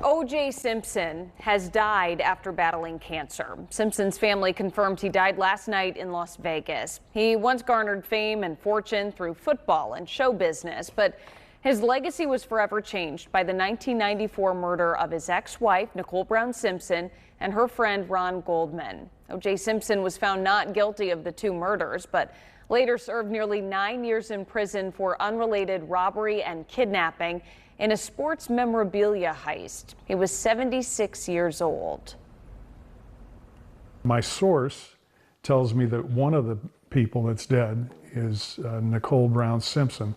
O.J. Simpson has died after battling cancer. Simpson's family confirmed he died last night in Las Vegas. He once garnered fame and fortune through football and show business, but his legacy was forever changed by the 1994 murder of his ex-wife, Nicole Brown Simpson, and her friend Ron Goldman. O.J. Simpson was found not guilty of the two murders, but later served nearly 9 years in prison for unrelated robbery and kidnapping in a sports memorabilia heist. He was 76 years old. My source tells me that one of the people that's dead is Nicole Brown Simpson.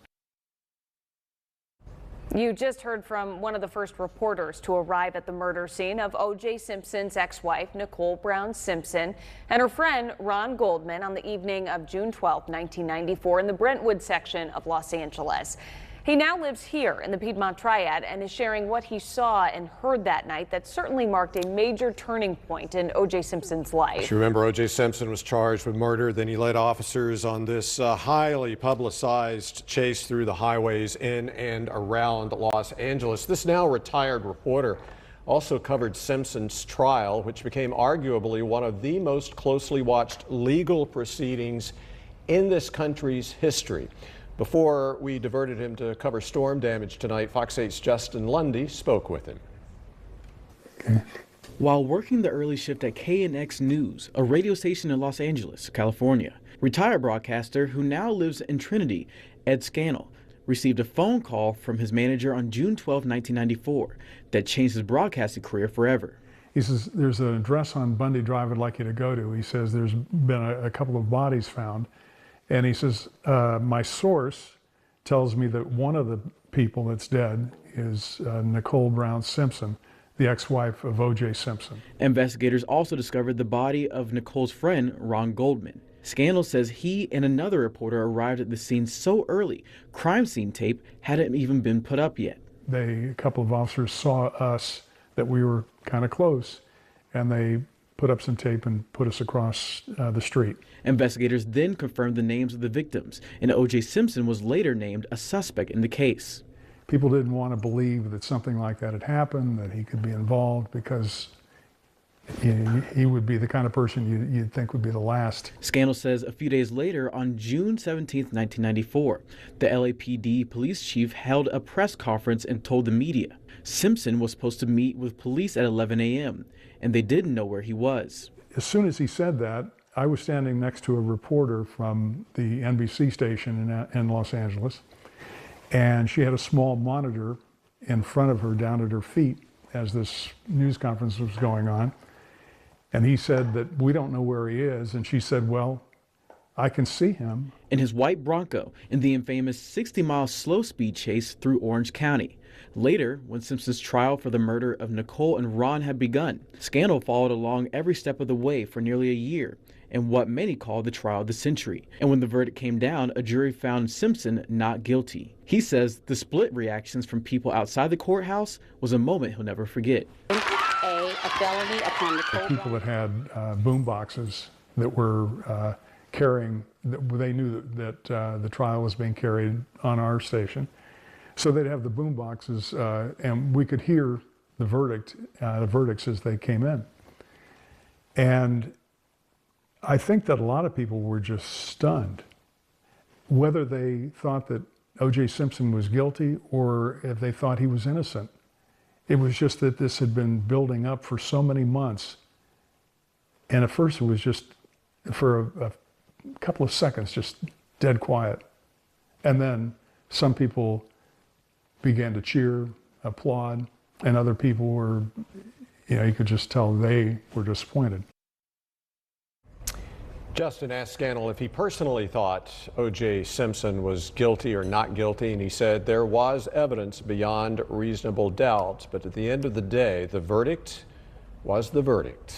You just heard from one of the first reporters to arrive at the murder scene of O.J. Simpson's ex-wife, Nicole Brown Simpson, and her friend, Ron Goldman, on the evening of June 12, 1994, in the Brentwood section of Los Angeles. He now lives here in the Piedmont Triad and is sharing what he saw and heard that night that certainly marked a major turning point in O.J. Simpson's life. You remember O.J. Simpson was charged with murder. Then he led officers on this highly publicized chase through the highways in and around Los Angeles. This now retired reporter also covered Simpson's trial, which became arguably one of the most closely watched legal proceedings in this country's history. Before we diverted him to cover storm damage tonight, Fox 8's Justin Lundy spoke with him. Okay. While working the early shift at KNX News, a radio station in Los Angeles, California, retired broadcaster who now lives in Trinity, Ed Scannell, received a phone call from his manager on June 12, 1994, that changed his broadcasting career forever. He says, there's an address on Bundy Drive I'd like you to go to. He says, there's been a couple of bodies found. And he says, my source tells me that one of the people that's dead is Nicole Brown Simpson, the ex-wife of O.J. Simpson. Investigators also discovered the body of Nicole's friend, Ron Goldman. Scannell says he and another reporter arrived at the scene so early, crime scene tape hadn't even been put up yet. A couple of officers saw us, that we were kind of close, and they put up some tape and put us across the street. Investigators then confirmed the names of the victims, and O.J. Simpson was later named a suspect in the case. People didn't want to believe that something like that had happened, that he could be involved, because he would be the kind of person you'd think would be the last. Scannell says a few days later, on June 17, 1994, the LAPD police chief held a press conference and told the media Simpson was supposed to meet with police at 11 a.m., and they didn't know where he was. As soon as he said that, I was standing next to a reporter from the NBC station in Los Angeles, and she had a small monitor in front of her down at her feet as this news conference was going on. And he said that we don't know where he is, and she said, well, I can see him. In his white Bronco in the infamous 60-mile slow-speed chase through Orange County. Later, when Simpson's trial for the murder of Nicole and Ron had begun, Scannell followed along every step of the way for nearly a year in what many call the trial of the century. And when the verdict came down, a jury found Simpson not guilty. He says the split reactions from people outside the courthouse was a moment he'll never forget. A felony upon Nicole. People that had boom boxes that were carrying, they knew that the trial was being carried on our station. So they'd have the boom boxes, and we could hear the verdicts as they came in. And I think that a lot of people were just stunned, whether they thought that O.J. Simpson was guilty or if they thought he was innocent. It was just that this had been building up for so many months. And at first it was just, for a couple of seconds, just dead quiet. And then some people began to cheer, applaud, and other people were, you could just tell they were disappointed. Justin asked Scannell if he personally thought O.J. Simpson was guilty or not guilty, and he said there was evidence beyond reasonable doubt, but at the end of the day, the verdict was the verdict.